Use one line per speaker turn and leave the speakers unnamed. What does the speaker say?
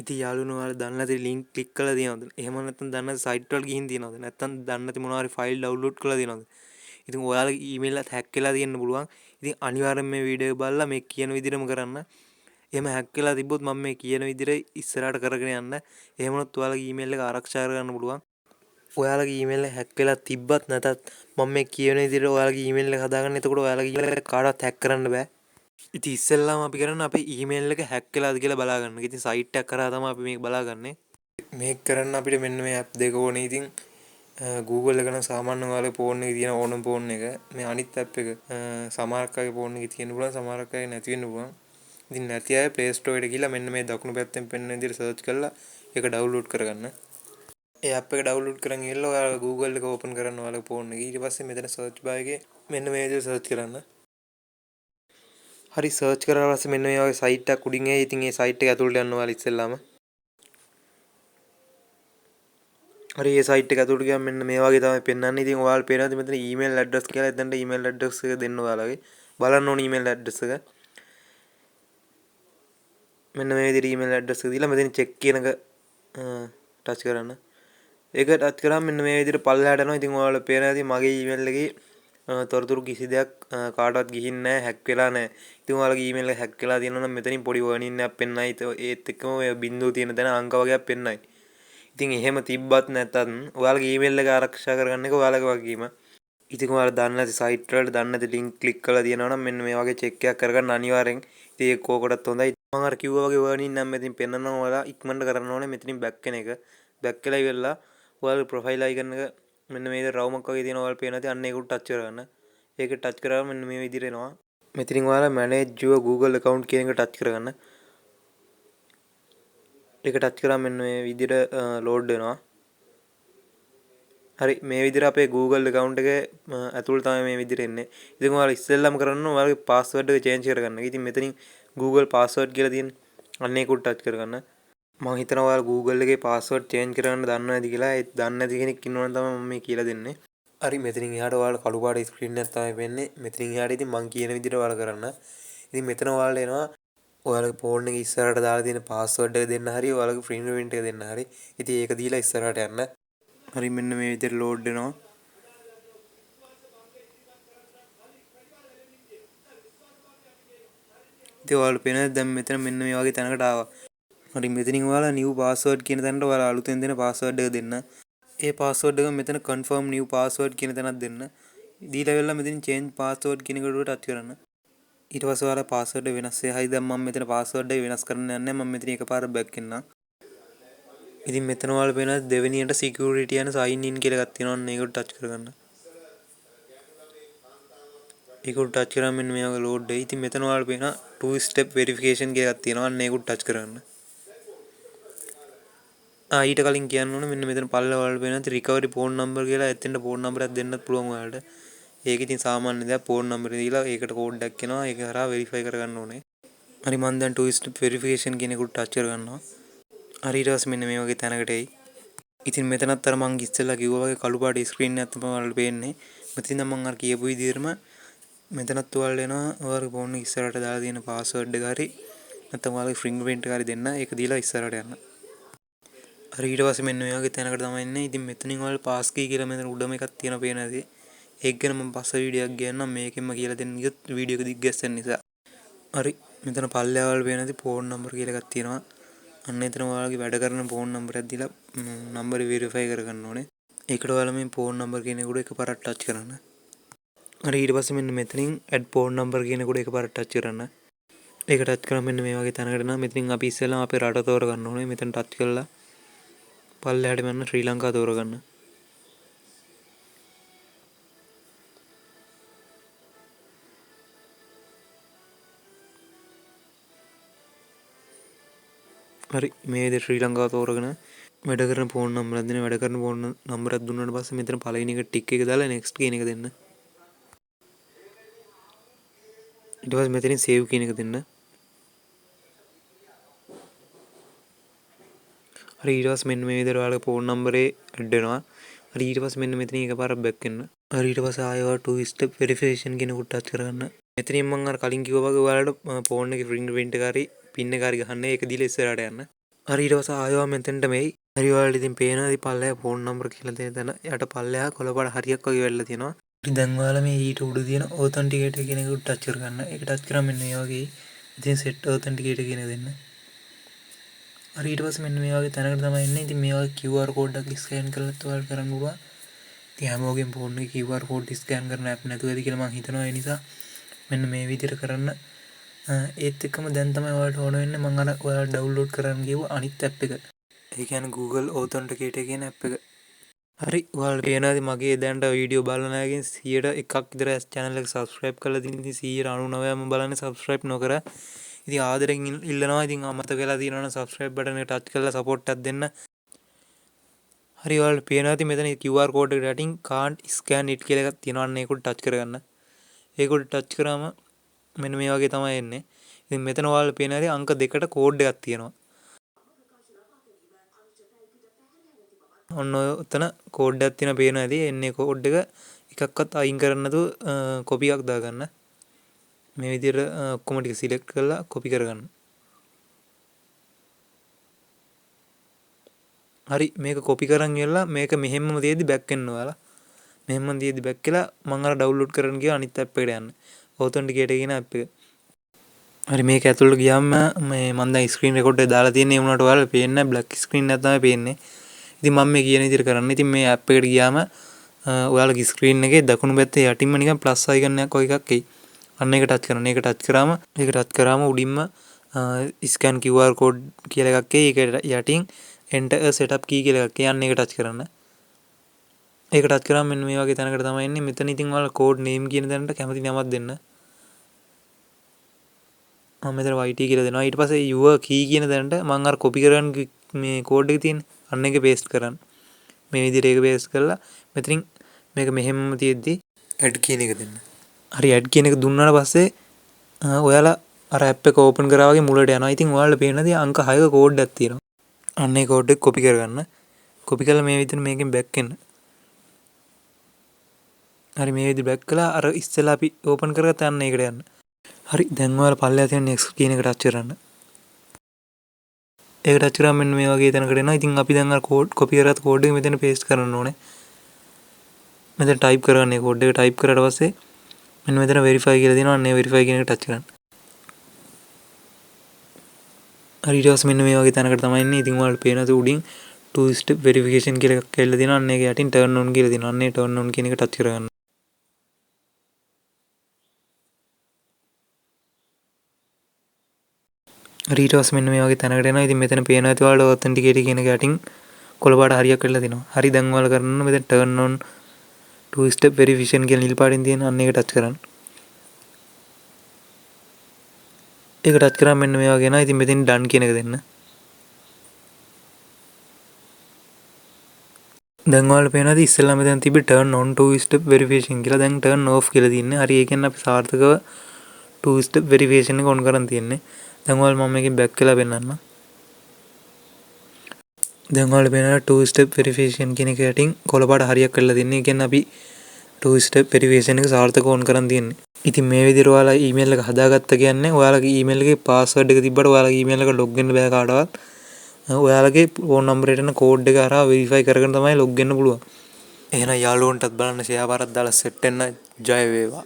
ඉතින් යාළුවනේ ඔයාලා දන්නේ නැති ලින්ක් ක්ලික් කරලා තියනවද? එහෙම නැත්නම් දන්නේ නැති සයිට් වලට ගිහින් තියනවද? නැත්නම් දන්නේ නැති මොනවා හරි ෆයිල් ඩවුන්ලෝඩ් කරලා තියනවද? ඉතින් ඔයාලගේ ඊමේල් එකත් හැක් වෙලා තියෙන්න පුළුවන්. ඉතින් අනිවාර්යෙන් මේ වීඩියෝ එක බලලා මේ කියන විදිහටම කරන්න. එහෙම හැක් වෙලා තිබ්බොත් මම මේ කියන විදිහට ඉස්සරහට කරගෙන යන්න. එහෙම වුණොත් ඔයාලගේ ඊමේල් එක ආරක්ෂා කරගන්න පුළුවන්. ඔයාලගේ ඊමේල් එක හැක් වෙලා තිබ්බත් නැතත් මම මේ කියන විදිහට ඔයාලගේ ඊමේල් එක හදාගන්න. එතකොට ඔයාලගේ ඊමේල් එක කාටවත් හැක් කරන්න බෑ. ඉතින් ඉස්සෙල්ලාම අපි කරන්නේ අපේ ඊමේල් එක හැක් වෙලාද කියලා බලා ගන්න. ඉතින් සයිට් එක කරා තමයි අපි මේක බලාගන්නේ. මේක කරන්න අපිට මෙන්න මේ ඇප් දෙක ඕනේ. ඉතින් Google එක නම් සාමාන්‍යයෙන් ඔයාලගේ ෆෝන් එකේ තියෙන ඕනම ෆෝන් එක. මේ අනිත් ඇප් එක සමහරක් අයගේ ෆෝන් එකේ තියෙන්න පුළුවන්, සමහරක් අයගේ නැති වෙන්න පුළුවන්. ඉතින් නැති අය Play Store එකට ගිහලා මෙන්න මේ දකුණු පැත්තෙන් පෙන්වන විදිහට සර්ච් කරලා ඒක ඩවුන්ලෝඩ් කරගන්න. ඒ ඇප් එක ඩවුන්ලෝඩ් කරන් ගිහලා ඔයාලා Google එක ඕපන් කරන්න ඔයාලගේ ෆෝන් එකේ. ඊට පස්සේ මෙතන සර්ච් බාර් එකේ මෙන්න මේ විදිහට සර්ච් කරන්න. හරි සර්ච් කරලා පස්සේ මෙන්න මේ වගේ සයිට් එකක් උඩින් එයි. ඉතින් ඒ සයිට් එක ඇතුළට යන්න ඔයාලා ඉස්සෙල්ලාම. හරි ඒ සයිට් එක ඇතුළට ගියාම මෙන්න මේ වගේ තමයි පෙන්වන්නේ. ඉතින් ඔයාලා පේනවාද මෙතන ඊමේල් ඇඩ්‍රස් කියලා. එතනට ඊමේල් ඇඩ්‍රස් එක දෙන්න ඔයාලගේ. බලන්න ඕනේ ඊමේල් ඇඩ්‍රස් එක. මෙන්න මේ විදිහට ඊමේල් ඇඩ්‍රස් එක දීලා මෙතන චෙක් කියන එක ටච් කරන්න. ඒක ටච් කරාම මෙන්න මේ විදිහට පල්ලෙහාට යනවා. ඉතින් ඔයාලා පේනවා ඉතින් මගේ ඊමේල් එකේ තොරතුරු කිසි දෙයක් කාටවත් ගිහින් නැහැ, හැක් වෙලා නැහැ. ඉතින් ඔයාලගේ ඊමේල් එක හැක් වෙලා තියෙනවා නම් මෙතනින් පොඩි වර්නින් එකක් පෙන්නයි. ඒත් එක්කම ඔය බිංදුව තියෙන තැන අංක වගේක් පෙන්නයි. ඉතින් එහෙම තිබ්බත් නැතත් ඔයාලගේ ඊමේල් එක ආරක්ෂා කරගන්න එක ඔයාලගේ වගකීම. ඉතින් ඔයාලා දන්නේ නැති සයිට් වලට දන්නේ නැති ලින්ක් ක්ලික් කරලා තියෙනවා නම් මෙන්න මේ වගේ චෙක් එකක් කරගන්න අනිවාර්යෙන්. ඉතින් ඒක කෝකටත් හොඳයි. මම අර කිව්වා වගේ වර්නින් නම් මෙතනින් පෙන්නනවා. ඔයාලා ඉක්මනට කරන්න ඕනේ මෙතනින් බැක් වෙන එක. බැක් වෙලා ඉවරලා ඔයාලගේ ප්‍රොෆයිල් අයිකන් එක මෙන්න මේ විදිහට රවුමක් වගේ තියෙනවා. ඔයාලා පේනවා. අන්න ඒකට ටච් කරගන්න. ඒක ටච් කරාම මෙන්න මේ විදිහට එනවා. මෙතනින් ඔයාලා manage your Google account කියන එක ටච් කරගන්න. ඒක ටච් කරාම මෙන්න මේ විදිහට ලෝඩ් වෙනවා. හරි මේ විදිහට අපේ Google account එකේ ඇතුළට තමයි මේ විදිහට එන්නේ. ඉතින් ඔයාලා ඉස්සෙල්ලාම කරන්න ඔයාලගේ password එක change කරගන්න. ඉතින් මෙතනින් Google password කියලා තියෙන්නේ. අන්න ඒක උඩ ටච් කරගන්න. මම හිතනවා ඔයාලා Google එකේ password change කරගන්න දන්නේ නැති කියලා. ඒ දන්නේ නැති කෙනෙක් ඉන්නවනම් තමයි මම මේ කියලා දෙන්නේ. හරි මෙතනින් එහාට ඔයාලා කළු පාට ස්ක්‍රීන් එකක් තමයි වෙන්නේ. මෙතනින් එහාට ඉතින් මම කියන විදිහට ඔයාලා කරන්න. ඉතින් මෙතන ඔයාලට එනවා ඔයාලගේ ෆෝන් එකේ ඉස්සරහට දාලා තියෙන password එක දෙන්න හරි ඔයාලගේ fingerprint එක දෙන්න හරි. ඉතින් ඒක දීලා ඉස්සරහට යන්න. හරි මෙන්න මේ විදිහට ලෝඩ් වෙනවා. ඉතින් ඔයාලා පේනද දැන් මෙතන මෙන්න මේ වගේ තැනකට ආවා. හරි මෙතනින් ඔයාලා new password කියන තැනට ඔයාලා අලුතෙන් දෙන password එක දෙන්න. ඒ password එක මෙතන confirm new password කියන තැනක් දෙන්න. දීලා වෙලා මෙතනින් change password කියන එකට ටච් කරන්න. ඊට පස්සේ ඔයාලා password එක වෙනස් වෙයි. හරි දැන් මම මෙතන password එක වෙනස් කරන්න යන්නේ. මම මෙතන එකපාර back වෙන්නම්. ඉතින් මෙතන ඔයාලා පේනවා දෙවෙනියට security යන sign in කියලා එකක් තියෙනවා. අන්න ඒකට ටච් කරගන්න. ඒක උඩ ටච් කරාම මෙන්න මේ වගේ ලෝඩ් වෙයි. ඉතින් මෙතන ඔයාලා පේනවා two step verification කියලා එකක් තියෙනවා. අන්න ඒක උඩ ටච් කරගන්න. ඊට කලින් කියන්න ඕනේ මෙන්න මෙතන පල්ලෙහා ඔයාලා පේනවා recovery phone number කියලා. එතෙන්ට phone number එකක් දෙන්නත් පුළුවන් ඔයාලට. ඒක ඉතින් සාමාන්‍ය දෙයක්. phone number එක දීලා ඒකට code එකක් එනවා. ඒක හරහා verify කරගන්න ඕනේ. හරි මම දැන් two step verification කියන එක උඩ ටච් කරගන්නවා. හරි ඊට පස්සේ මෙන්න මේ වගේ තැනකට එයි. ඉතින් මෙතනත් අර මං ඉස්සෙල්ලා කිව්වා වගේ කළු පාට ස්ක්‍රීන් එකක් තමයි ඔයාලට පේන්නේ. මෙතනින් නම් මං අර කියපු විදිහටම මෙතනත් ඔයාලට එනවා ඔයාලගේ ෆෝන් එක ඉස්සරහට දාලා තියෙන පාස්වර්ඩ් එක හරි නැත්නම් ඔයාලගේ ෆින්ගර්ප්‍රින්ට් එක හරි දෙන්න. ඒක දීලා ඉස්සරහට යන්න. හරි ඊට පස්සේ මෙන්න මේ වගේ තැනකට තමයි එන්නේ. ඉතින් මෙතනින් ඔයාලා පාස් කී කියලා මෙතන උඩම එකක් තියෙනවා පේනවාද? ඒක ගැන මම පස්සේ වීඩියෝ එකක් ගන්නම්. මේකෙන්ම කියලා දෙන්න ගියොත් වීඩියෝ එක දිග්ගැස්සෙන නිසා. හරි මෙතන පල්ලෙහා ඔයාලා පේනවාද ෆෝන් නම්බර් කියලා එකක් තියෙනවා. අන්න එතන ඔයාලගේ වැඩ කරන ෆෝන් නම්බර් එකක් දීලා නම්බර් වෙරිෆයි කරගන්න ඕනේ. ඒකට ඔයාලා මේ ෆෝන් නම්බර් කියන එක උඩ එකපාරක් ටච් කරන්න. හරි ඊට පස්සේ මෙන්න මෙතනින් add phone number කියන එක උඩ එකපාරක් ටච් කරන්න. ඒක ටච් කරාම මෙන්න මේ වගේ තැනකට නම් මෙතනින් අපි ඉස්සෙල්ලාම අපේ රට තෝරගන්න ඕනේ. මෙතන ටච් කරලා පල්ලෙහාට යන්න ශ්‍රී ලංකාව තෝරගන්න. හරි මේ විදිහට ශ්‍රී ලංකාව තෝරගෙන වැඩ කරන ෆෝන් නම්බරයක් දෙන්න. වැඩ කරන ෆෝන් නම්බරයක් දුන්නාට පස්සේ මෙතන පළවෙනි එක ටික් එක දාලා next කියන එක දෙන්න. ඊට පස්සේ මෙතනින් save කියන එක දෙන්න. හරි ඊට පස්සේ මෙන්න මේ විදිහට ඔයාලගේ ෆෝන් නම්බරේ ඇඩ් වෙනවා. හරි ඊට පස්සේ මෙන්න මෙතනින් එකපාරක් බැක් වෙන්න. හරි ඊට පස්සේ ආයෙ two step verification කියන උඩ ටච් කරගන්න. මෙතනින් මම අර කලින් කිව්වා වගේ ඔයාලට ෆෝන් එකේ fingerprint එක හරි pin එක හරි ගහන්න. ඒක දීලා ඉස්සරහට යන්න. හරි ඊට පස්සේ ආයෙත් මෙතෙන්ට මෙයි. හරි ඔයාලට ඉතින් පේනවා ඉතින් පල්ලෙහා ෆෝන් නම්බර කියලා තියෙන තැන යට පල්ලෙහා කොළපාට හරියක් වගේ වැල්ලා තියෙනවා. ඉතින් දැන් ඔයාලා මේ ඊට උඩ තියෙන ඔතෙන්ටිකේටර් කියන එක ටච් කරගන්න. ඒක ටච් කරාම මෙන්න මේ වගේ ඉතින් සෙට් ඔතෙන්ටිකේටර් කියන දෙන්න. හරි ඊට පස්සේ මෙන්න මේ වගේ තැනකට තමයි එන්නේ. ඉතින් මේ වගේ QR කෝඩ් එකක් ස්කෑන් කරලා ඔයාලට කරන්න පුළුවන්. ඉතින් හැමෝගෙම ෆෝන් එකේ QR කෝඩ් ස්කෑන් කරන ඇප් නැතුව ඇති කියලා මම හිතනවා. ඒ නිසා මෙන්න මේ විදිහට කරන්න. ඒත් එක්කම දැන් තමයි ඔයාලට ඕන වෙන්නේ මම අර ඔයාලා ඩවුන්ලෝඩ් කරන්න ගිහුව අනිත් ඇප් එක. ඒ කියන්නේ Google Authenticator කියන ඇප් එක. හරි ඔයාලට පේනවාද මගේ දැනට වීඩියෝ බලන අයගෙන් 100%ක් විතර channel එක subscribe කරලා තියෙන. ඉතින් 199ම බලන්නේ subscribe නොකර. ඉතින් ආදරෙන් ඉල්ලනවා. ඉතින් අමතක වෙලා තියෙනවා නම් subscribe button එක touch කරලා support එකක් දෙන්න. හරි ඔයාලට පේනවාද මෙතන QR code එකට යටින් can't scan it කියලා එකක් තියෙනවා. අන්න ඒකට touch කරගන්න. ඒකට touch කරාම මෙන්න මේ වගේ තමයි එන්නේ. ඉතින් මෙතන ඔයාලට පේනවාද අංක 2කට කෝඩ් එකක් තියෙනවා. ඔන්න ඔය උතන කෝඩ් එකක් තියෙන පේනවා ඇති. එන්නේ කෝඩ් එක එකක්වත් අයින් කරන්න නැතුව කොපි එකක් දාගන්න. මේ විදිහට ඔක්කොම ටික සිලෙක්ට් කරලා කොපි කරගන්න. හරි මේක කොපි කරන් ඉවරලා මේක මෙහෙම්ම තියද්දි බැක් වෙන්න ඔයාලා. මෙහෙම්ම තියද්දි බැක් වෙලා මම අර ඩවුන්ලෝඩ් කරන්න ගියා අනිත් ඇප් එකට යන්න. Authenticator කියන ඇප් එක. හරි මේක ඇතුළට ගියාම මේ මම දැන් ස්ක්‍රීන් රෙකෝඩ් එක දාලා තියෙන්නේ උනාට ඔයාලා පේන්නේ නැහැ බ්ලැක් ස්ක්‍රීන් එක තමයි පේන්නේ. ඉතින් මම මේ කියන විදිහට කරන්න. ඉතින් මේ ඇප් එකට ගියාම ඔයාලගේ ස්ක්‍රීන් එකේ දකුණු පැත්තේ යටින්ම නිකන් ප්ලස් අයිකන් එකක් වගේ එකක් එයි. අන්න ඒක ටච් කරන්න. ඒක ටච් කරාම උඩින්ම ස්කෑන් QR කෝඩ් කියලා එකක් එයි. ඒක යටින් enter a setup key කියලා එකක් එයි. අන්න ඒක ටච් කරන්න. ඒක ටච් කරාම මෙන්න මේ වගේ තැනකට තමයි එන්නේ. මෙතන ඉතින් ඔයාලා කෝඩ් නේම් කියන තැනට කැමති නමක් දෙන්න. මම මෙතන YT කියලා දෙනවා. ඊට පස්සේ your key කියන තැනට මම අර කොපි කරන් මේ කෝඩ් එක තියෙන්නේ. අන්න එක පේස්ට් කරන්න. මේ විදිහට ඒක පේස්ට් කරලා මෙතනින් මේක මෙහෙම තියෙද්දි ඇඩ් කියන එක දෙන්න. හරි ඇඩ් කියන එක දුන්නාට පස්සේ ඔයාලා අර ඇප් එක ඕපන් කරා වගේ මුලට යනවා. ඉතින් ඔයාලට පේනදී අංක 6ක කෝඩ් එකක් තියෙනවා. අන්න ඒ කෝඩ් එක කොපි කරගන්න. කොපි කරලා මේ විදිහට මේකෙන් බැක් වෙන්න. හරි මේ විදිහට බැක් කළා අර ඉස්සෙල්ලා අපි ඕපන් කරගත්ත අන්න ඒකට යන්න. හරි දැන් ඔයාලා පල්ලෙහා තියෙන next කියන එක ටච් කරන්න. ඒක ටච් කරාම මෙන්න මේ වගේ තැනකට එනවා. ඉතින් අපි දැන් අර කෝඩ් කොපි කරගත්ත කෝඩ් එක මෙතන පේස්ට් කරන්න ඕනේ. මෙතන ටයිප් කරගන්න. කෝඩ් එක ටයිප් කරාට පස්සේ මෙන්න මෙතන verify කියලා තියෙනවා. අන්න ඒ verify කියන එක ටච් කරන්න. හරි ඊට පස්සේ මෙන්න මේ වගේ තැනකට තමයි ඉන්නේ. ඉතින් ඔයාලට පේනද උඩින් two step verification කියලා එකක් කියලා තියෙනවා. අන්න ඒක යටින් turn on කියලා තියෙනවා. අන්න ඒ turn on කියන එක ටච් කරගන්න. හරි ඊට පස්සේ මෙන්න මේ වගේ තැනකට එනවා. ඉතින් මෙතන පේනවා ඇති ඔයාලට authenticator කියන එක යටින් කොළ පාට හරියක් වෙලා තියෙනවා. හරි දැන් ඔයාලා කරන්න මෙතන turn on two step verification කියලා නිල් පාටින් තියෙන අන්න ඒක ටච් කරන්න. ඒක ටච් කරාම මෙන්න මේ වගේ එනවා. ඉතින් මෙතෙන් done කියන එක දෙන්න. දැන් ඔයාලට පේනවාද ඉස්සෙල්ලා මෙතන තිබි turn on two step verification කියලා දැන් turn off කියලා තියෙන්නේ. හරි ඒ කියන්නේ අපි සාර්ථකව two step verification එක on කරන් තියෙන්නේ. දැන් ඔයාලා මම මේකෙන් back කරලා පෙන්නන්නම්. දැන් ඔයාලට පේනවා two step verification කියන එක යටින් කොළ පාට හරියක් කරලා තියෙන්නේ. ඒ කියන්නේ අපි two step verification එක සාර්ථකව on කරන් තියෙන්නේ. ඉතින් මේ විදිහට ඔයාලා ඊමේල් එක හදාගත්ත කියන්නේ ඔයාලගේ ඊමේල් එකේ පාස්වර්ඩ් එක තිබ්බට ඔයාලගේ ඊමේල් එක log වෙන්න බෑ කාටවත්. ඔයාලගේ ෆෝන් නම්බරයට එන කෝඩ් එක හරහා වෙරිෆයි කරගෙන තමයි log වෙන්න පුළුවන්. එහෙනම් යාළුවන්ටත් බලන්න ෂෙයා පාරක් දාලා සෙට් වෙන්න ජය වේවා.